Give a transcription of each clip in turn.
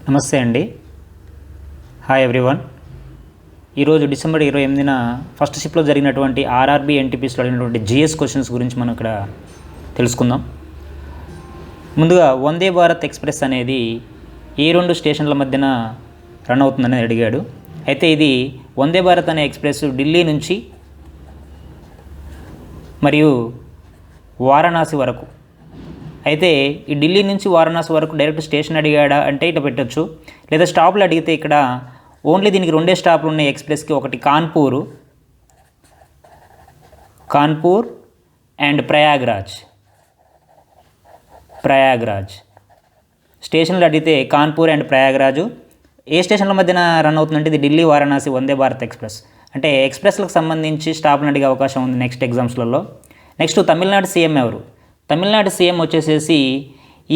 నమస్తే అండి. Hi everyone. ఈరోజు డిసెంబర్ 28న ఫస్ట్ షిఫ్ట్లో జరిగినటువంటి ఆర్ఆర్బీ ఎన్టీపీస్లో అడిగినటువంటి జిఎస్ క్వశ్చన్స్ గురించి మనం ఇక్కడ తెలుసుకుందాం. ముందుగా వందే భారత్ ఎక్స్ప్రెస్ అనేది ఏ రెండు స్టేషన్ల మధ్యన రన్ అవుతుందని అడిగాడు. అయితే ఇది వందే భారత్ అనే ఎక్స్ప్రెస్ ఢిల్లీ నుంచి మరియు వారణాసి వరకు, అయితే ఈ ఢిల్లీ నుంచి వారణాసి వరకు డైరెక్ట్ స్టేషన్ అడిగాడా అంటే ఇట్లా పెట్టచ్చు, లేదా స్టాప్లు అడిగితే ఇక్కడ ఓన్లీ దీనికి రెండే స్టాప్లు ఉన్నాయి ఎక్స్ప్రెస్కి. ఒకటి కాన్పూర్ అండ్ ప్రయాగ్రాజ్ స్టేషన్లు అడిగితే కాన్పూర్ అండ్ ప్రయాగ్రాజు. ఏ స్టేషన్ల మధ్యన రన్ అవుతుందంటే ఇది ఢిల్లీ వారణాసి వందే భారత్ ఎక్స్ప్రెస్. అంటే ఎక్స్ప్రెస్లకు సంబంధించి స్టాప్లు అడిగే అవకాశం ఉంది నెక్స్ట్ ఎగ్జామ్స్లలో. నెక్స్ట్ తమిళనాడు సీఎం ఎవరు? తమిళనాడు సీఎం వచ్చేసేసి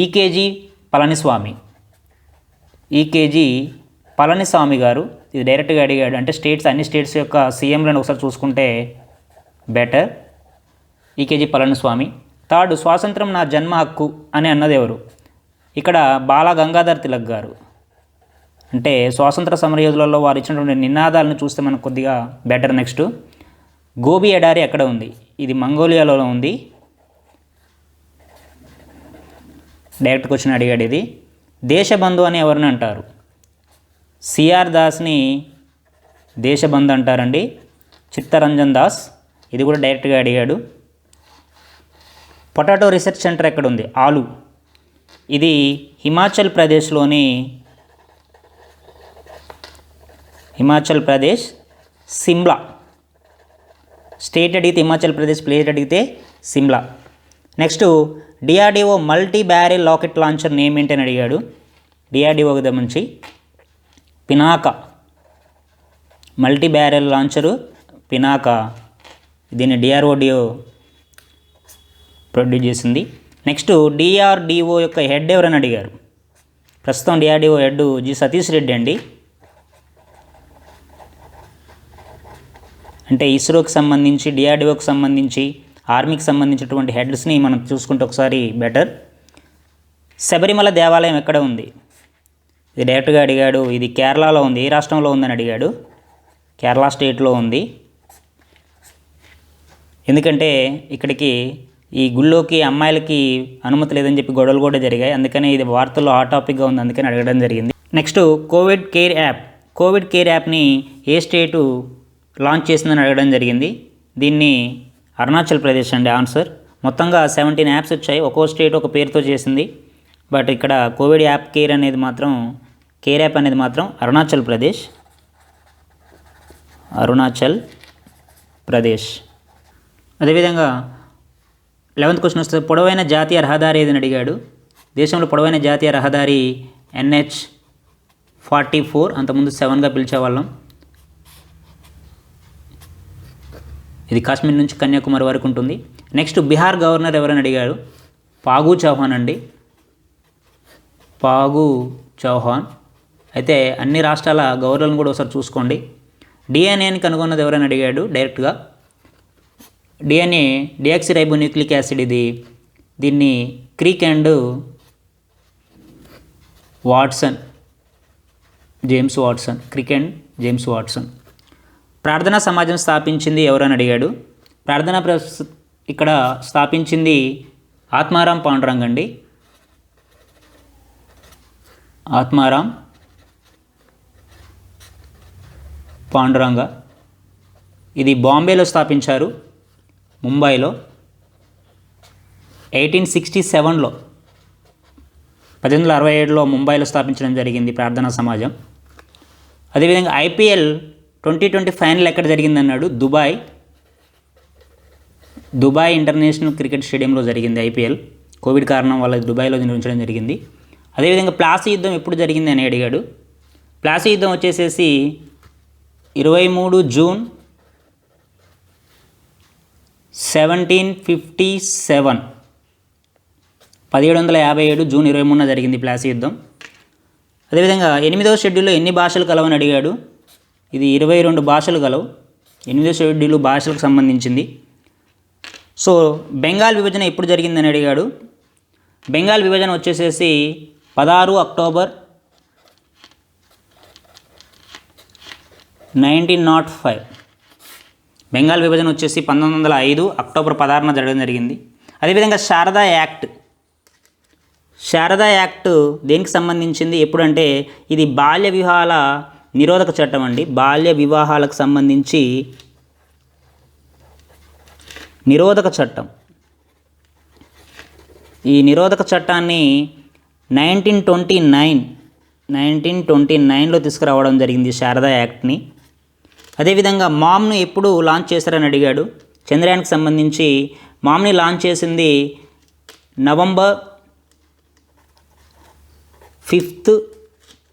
ఈకేజీ పళనిస్వామి గారు. ఇది డైరెక్ట్గా అడిగాడు. అంటే అన్ని స్టేట్స్ యొక్క సీఎంలను ఒకసారి చూసుకుంటే బెటర్. ఈకేజీ పళనిస్వామి. థర్డ్, స్వాతంత్రం నా జన్మ హక్కు అని అన్నది ఎవరు? ఇక్కడ బాల గంగాధర్ తిలక్ గారు. అంటే స్వాతంత్ర సమరయోధులలో వారు ఇచ్చినటువంటి నినాదాలను చూస్తే మనకు కొద్దిగా బెటర్. నెక్స్ట్, గోబీ ఎడారి ఎక్కడ ఉంది? ఇది మంగోలియాలో ఉంది. డైరెక్ట్ క్వశ్చన్ అడిగాడు ఇది. దేశబంధు అని ఎవరిని అంటారు? సిఆర్ దాస్ని దేశబంధు అంటారండి. చిత్తరంజన్ దాస్. ఇది కూడా డైరెక్ట్గా అడిగాడు. పొటాటో రీసెర్చ్ సెంటర్ ఎక్కడ ఉంది? ఆలు. ఇది హిమాచల్ ప్రదేశ్ సిమ్లా. స్టేట్ అడిగితే హిమాచల్ ప్రదేశ్, ప్లేస్ అడిగితే Shimla. Next, DRDO multi barrel rocket launcher name ఏంటి అని అడిగాడు. డిఆర్డిఓకి సంబంధించి Pinaka. Multi barrel launcher Pinaka. దీన్ని డిఆర్ఓడిఓ ప్రొడ్యూస్ చేసింది. నెక్స్ట్, డిఆర్డిఓ యొక్క హెడ్ ఎవరని అడిగారు. ప్రస్తుతం DRDO head G Satish Reddy అండి. అంటే ఇస్రోకి సంబంధించి, డిఆర్డిఓకి సంబంధించి, ఆర్మీకి సంబంధించినటువంటి హెడ్స్ని మనం చూసుకుంటే ఒకసారి బెటర్. శబరిమల దేవాలయం ఎక్కడ ఉంది? ఇది డైరెక్ట్గా అడిగాడు. ఇది కేరళలో ఉంది. ఏ రాష్ట్రంలో ఉందని అడిగాడు. కేరళ స్టేట్లో ఉంది. ఎందుకంటే ఇక్కడికి ఈ గుళ్ళోకి అమ్మాయిలకి అనుమతి లేదని చెప్పి గొడవలు కూడా జరిగాయి. అందుకని ఇది వార్తల్లో హాట్ టాపిక్గా ఉంది, అందుకని అడగడం జరిగింది. నెక్స్ట్, కోవిడ్ కేర్ యాప్ని ఏ స్టేటు లాంచ్ చేసిందని అడగడం జరిగింది. దీన్ని అరుణాచల్ ప్రదేశ్ అండి ఆన్సర్. మొత్తంగా 17 యాప్స్ వచ్చాయి. ఒక్కో స్టేట్ ఒక పేరుతో చేసింది. బట్ ఇక్కడ కోవిడ్ కేర్ యాప్ అనేది మాత్రం అరుణాచల్ ప్రదేశ్. అదేవిధంగా 11th క్వశ్చన్ వస్తే పొడవైన జాతీయ రహదారి ఏదని అడిగాడు. దేశంలో పొడవైన జాతీయ రహదారి NH-44. అంతకుముందు 7గా పిలిచేవాళ్ళం. ఇది కాశ్మీర్ నుంచి కన్యాకుమారి వరకు ఉంటుంది. నెక్స్ట్, బీహార్ గవర్నర్ ఎవరని అడిగాడు. ఫాగు చౌహాన్ అండి. ఫాగు చౌహాన్. అయితే అన్ని రాష్ట్రాల గవర్నర్లను కూడా ఒకసారి చూసుకోండి. డిఎన్ఏని కనుగొన్నది ఎవరని అడిగాడు డైరెక్ట్గా. DNA deoxyribonucleic acid. దీన్ని Crick and James Watson. Prarthana Samaj స్థాపించింది ఎవరని అడిగాడు. ఇక్కడ స్థాపించింది ఆత్మారాం పాండురంగ అండి. ఆత్మారాం పాండురంగ. ఇది బాంబేలో స్థాపించారు, ముంబైలో. 1867లో 1867లో ముంబైలో స్థాపించడం జరిగింది ప్రార్థనా సమాజం. అదేవిధంగా IPL 2020 ఫైనల్ ఎక్కడ జరిగిందన్నాడు. దుబాయ్ ఇంటర్నేషనల్ క్రికెట్ స్టేడియంలో జరిగింది IPL. కోవిడ్ కారణం వల్ల దుబాయ్లో నిర్వహించడం జరిగింది. అదేవిధంగా ప్లాసీ యుద్ధం ఎప్పుడు జరిగింది అని అడిగాడు. ప్లాసీ యుద్ధం వచ్చేసేసి 23 జూన్ 1757. 1757 జూన్ 23న జరిగింది ప్లాసీ యుద్ధం. అదేవిధంగా 8వ షెడ్యూల్లో ఎన్ని భాషలు కలవని అడిగాడు. ఇది 22 భాషలు గలవు. 8వ షెడ్యూల్ భాషలకు సంబంధించింది. సో బెంగాల్ విభజన ఎప్పుడు జరిగిందని అడిగాడు. బెంగాల్ విభజన వచ్చేసేసి 16 అక్టోబర్ 1905. బెంగాల్ విభజన వచ్చేసి 1905 అక్టోబర్ 16న జరగడం జరిగింది. అదేవిధంగా శారదా యాక్ట్. శారదా యాక్ట్ దేనికి సంబంధించింది ఎప్పుడంటే ఇది బాల్య వివాహాల నిరోధక చట్టం అండి. బాల్య వివాహాలకు సంబంధించి నిరోధక చట్టం. ఈ నిరోధక చట్టాన్ని 1929లో తీసుకురావడం జరిగింది శారదా యాక్ట్ని. అదేవిధంగా మామ్ను ఎప్పుడు లాంచ్ చేశారని అడిగాడు. చంద్రయాన్కి సంబంధించి మామ్ని లాంచ్ చేసింది నవంబర్ 5,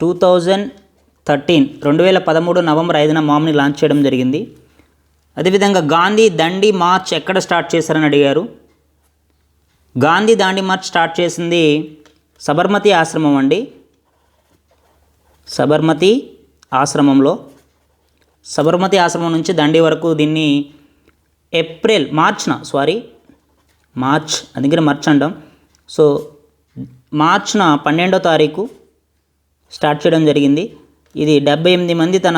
2013 నవంబర్ 5న మామ్ని లాంచ్ చేయడం జరిగింది. అదేవిధంగా గాంధీ దండి మార్చ్ ఎక్కడ స్టార్ట్ చేశారని అడిగారు. గాంధీ దాండి మార్చ్ స్టార్ట్ చేసింది సబర్మతి ఆశ్రమం అండి. సబర్మతి ఆశ్రమం నుంచి దండి వరకు దీన్ని మార్చ్ అందుకని మార్చ్ అంటాం. సో మార్చ్న 12వ తారీఖు స్టార్ట్ చేయడం జరిగింది. ఇది 78 మంది తన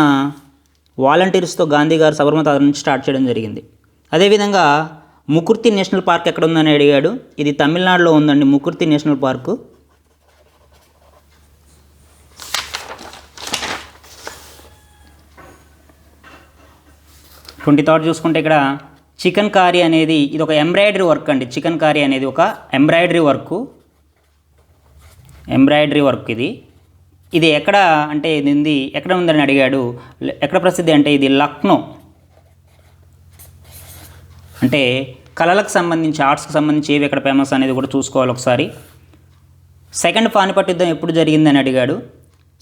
వాలంటీర్స్తో గాంధీ గారు సబర్మతి ఆశ్రమం నుంచి స్టార్ట్ చేయడం జరిగింది. అదేవిధంగా ముకుర్తి నేషనల్ పార్క్ ఎక్కడ ఉందని అడిగాడు. ఇది తమిళనాడులో ఉందండి ముకుర్తి నేషనల్ పార్కు. థర్డ్ చూసుకుంటే ఇక్కడ చికెన్ కారీ అనేది ఇది ఒక ఎంబ్రాయిడరీ వర్క్ అండి. చికెన్ కారీ అనేది ఒక ఎంబ్రాయిడరీ వర్క్ ఇది ఎక్కడ అంటే ఇది ఎక్కడ ఉందని అడిగాడు. ఎక్కడ ప్రసిద్ధి అంటే ఇది లక్నో. అంటే కళలకు సంబంధించి ఆర్ట్స్కి సంబంధించి ఏవి ఎక్కడ ఫేమస్ అనేది కూడా చూసుకోవాలి ఒకసారి. సెకండ్ పానిపట్ యుద్ధం ఎప్పుడు జరిగిందని అడిగాడు.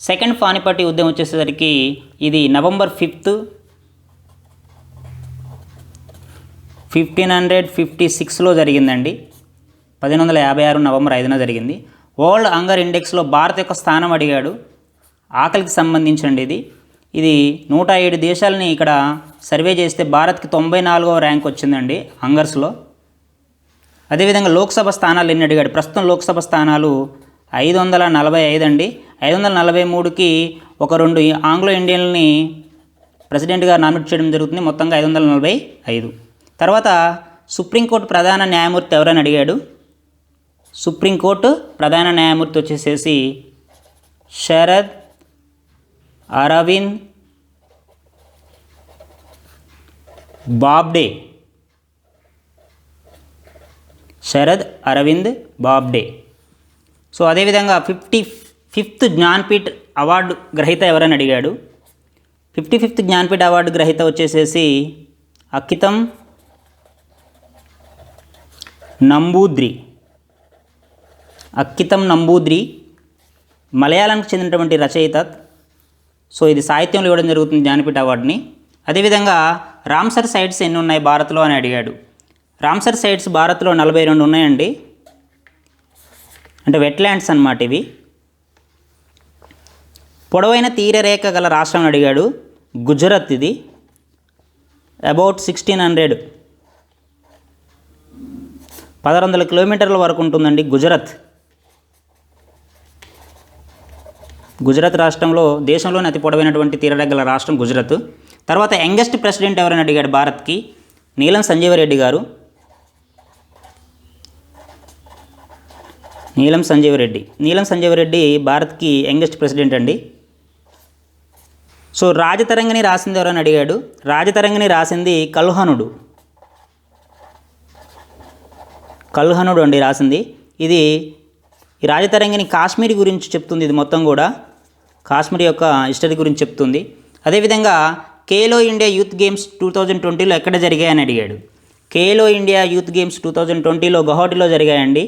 సెకండ్ పానిపట్ యుద్ధం వచ్చేసరికి ఇది నవంబర్ 5, 1556లో జరిగిందండి. 1556 నవంబర్ 5న జరిగింది. వరల్డ్ హంగర్ ఇండెక్స్లో భారత్ యొక్క స్థానం అడిగాడు. ఆకలికి సంబంధించండి ఇది 107 దేశాలని ఇక్కడ సర్వే చేస్తే భారత్కి 94వ ర్యాంక్ వచ్చిందండి హంగర్స్లో. అదేవిధంగా లోక్సభ స్థానాలు ఎన్ని అడిగాడు. ప్రస్తుతం లోక్సభ స్థానాలు 545 అండి. 543కి ఒక 2 ఆంగ్లో ఇండియన్ని ప్రెసిడెంట్గా నామినేట్ చేయడం జరుగుతుంది. మొత్తంగా 545. తర్వాత సుప్రీంకోర్టు ప్రధాన న్యాయమూర్తి ఎవరని అడిగాడు. సుప్రీంకోర్టు ప్రధాన న్యాయమూర్తి వచ్చేసేసి శరద్ అరవింద్ బాబ్డే. సో అదేవిధంగా 55th జ్ఞాన్పీఠ్ అవార్డు గ్రహీత ఎవరని అడిగాడు. 55th జ్ఞాన్పీఠ్ అవార్డు గ్రహీత వచ్చేసేసి అక్కితం నంబూద్రి మలయాళంకి చెందినటువంటి రచయిత. సో ఇది సాహిత్యంలో ఇవ్వడం జరుగుతుంది జ్ఞానపీఠ అవార్డుని. అదేవిధంగా రామ్సర్ సైట్స్ ఎన్ని ఉన్నాయి భారత్లో అని అడిగాడు. రామ్సర్ సైట్స్ భారత్లో 42 ఉన్నాయండి. అంటే వెట్లాండ్స్ అన్నమాట ఇవి. పొడవైన తీరరేఖ గల రాష్ట్రం అడిగాడు. గుజరాత్. ఇది అబౌట్ 1600 కిలోమీటర్ల వరకు ఉంటుందండి గుజరాత్ రాష్ట్రంలో దేశంలోని అతి పొడవైనటువంటి తీరరేఖ గల రాష్ట్రం గుజరాత్. తర్వాత యంగెస్ట్ ప్రెసిడెంట్ ఎవరని అడిగాడు భారత్కి. నీలం సంజీవ రెడ్డి భారత్కి యంగెస్ట్ ప్రెసిడెంట్ అండి. సో రాజతరంగిణి రాసింది ఎవరని అడిగాడు. రాజతరంగిణి రాసింది కల్హణుడు అండి రాసింది. ఇది ఈ రాజతరంగిణి కాశ్మీర్ గురించి చెప్తుంది. ఇది మొత్తం కూడా కాశ్మీర్ యొక్క హిస్టరీ గురించి చెప్తుంది. అదేవిధంగా ఖేలో ఇండియా యూత్ గేమ్స్ 2020లో ఎక్కడ జరిగాయని అడిగాడు. ఖేలో ఇండియా యూత్ గేమ్స్ 2020లో గౌహటిలో జరిగాయండి.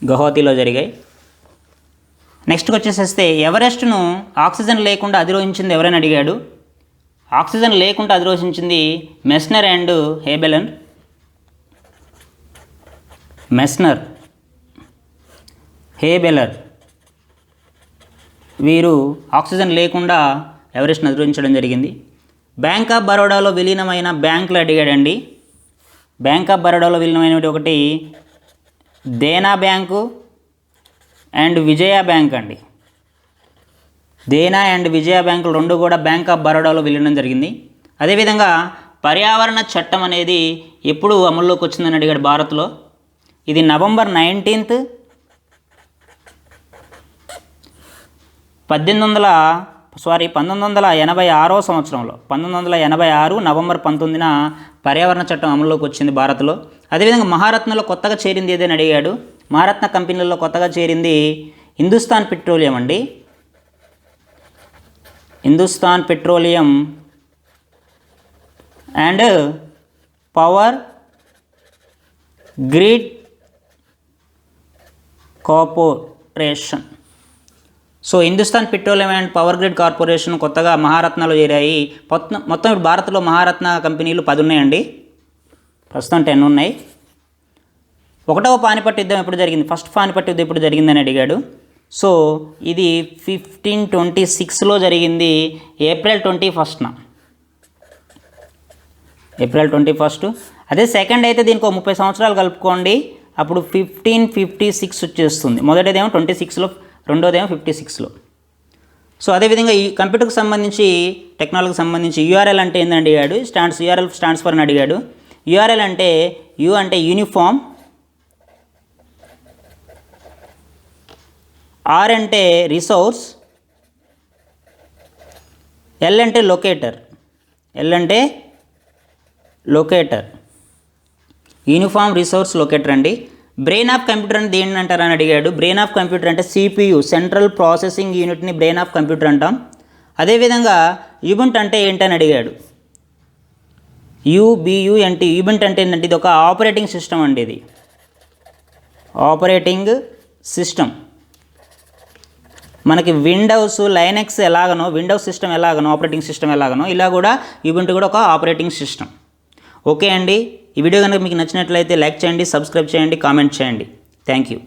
గౌహతిలో జరిగాయి. నెక్స్ట్కి వచ్చేసేస్తే ఎవరెస్ట్ను ఆక్సిజన్ లేకుండా అధిరోహించింది ఎవరని అడిగాడు. ఆక్సిజన్ లేకుండా అధిరోహించింది మెస్నర్ అండ్ హేబెలర్. వీరు ఆక్సిజన్ లేకుండా ఎవరెస్ట్ను అధిరోహించడం జరిగింది. బ్యాంక్ ఆఫ్ బరోడాలో విలీనమైన బ్యాంకులు అడిగాడండి. బ్యాంక్ ఆఫ్ బరోడాలో విలీనమైనటువంటి ఒకటి Dena bank, and Vijaya bank అండి. దేనా అండ్ విజయ బ్యాంకులు రెండు కూడా బ్యాంక్ ఆఫ్ బరోడాలో విలీనం జరిగింది. అదేవిధంగా పర్యావరణ చట్టం అనేది ఎప్పుడు అమల్లోకి వచ్చిందని అడిగాడు భారత్లో. ఇది నవంబర్ 19, 1986 సంవత్సరంలో 1986 నవంబర్ 19న పర్యావరణ చట్టం అమల్లోకి వచ్చింది భారత్లో. అదేవిధంగా మహారత్నలో కొత్తగా చేరింది ఏదని అడిగాడు. మహారత్న కంపెనీలలో కొత్తగా చేరింది హిందుస్థాన్ పెట్రోలియం అండి. Hindustan petroleum and power grid corporation. So Hindustan petroleum and power grid corporation కొత్తగా మహారత్నలో చేరాయి. మొత్తం ఇప్పుడు భారత్లో మహారత్న కంపెనీలు 10 ఉన్నాయండి. ప్రస్తుతం 10 ఉన్నాయి. 1వ పానిపట్ యుద్ధం ఎప్పుడు జరిగింది? ఫస్ట్ పానిపట్ యుద్ధం ఎప్పుడు జరిగిందని అడిగాడు. సో ఇది 1526లో జరిగింది, ఏప్రిల్ 21న. ఏప్రిల్ 21. అదే సెకండ్ అయితే దీనికి 30 సంవత్సరాలు కలుపుకోండి, అప్పుడు 1556 వచ్చేస్తుంది. మొదటిదేమో 26లో, రెండోదేమో 56లో. సో అదేవిధంగా ఈ కంప్యూటర్కి సంబంధించి, టెక్నాలజీకి సంబంధించి యూఆర్ఎల్ అంటే ఏందని అడిగాడు. యూఆర్ఎల్ స్టాండ్స్ ఫర్ అని అడిగాడు. యూఆర్ఎల్ అంటే యూ అంటే యూనిఫామ్, ఆర్ అంటే రిసోర్స్, ఎల్ అంటే లొకేటర్. ఎల్ అంటే లొకేటర్, యూనిఫామ్ రిసోర్స్ లొకేటర్ అండి. బ్రెయిన్ ఆఫ్ కంప్యూటర్ అని దేని అంటారని అడిగాడు. బ్రెయిన్ ఆఫ్ కంప్యూటర్ అంటే సిపియు, సెంట్రల్ ప్రాసెసింగ్ యూనిట్ని బ్రెయిన్ ఆఫ్ కంప్యూటర్ అంటాం. అదేవిధంగా యుబుంట్ అంటే ఏంటని అడిగాడు. యుబియుఎన్టి, యుబుంట్ అంటే ఏంటంటే ఇది ఒక ఆపరేటింగ్ సిస్టమ్ అండి. ఇది ఆపరేటింగ్ సిస్టమ్. మనకి విండోస్, లైనెక్స్ ఎలాగనో, విండోస్ సిస్టమ్ ఎలాగనో, ఆపరేటింగ్ సిస్టమ్ ఎలాగనో, ఇలా కూడా యుబుంటు కూడా ఒక ఆపరేటింగ్ సిస్టమ్. ఓకే అండి, ఈ వీడియో కనుక మీకు నచ్చినట్లయితే లైక్ చేయండి, సబ్స్క్రైబ్ చేయండి, కామెంట్ చేయండి. Thank you.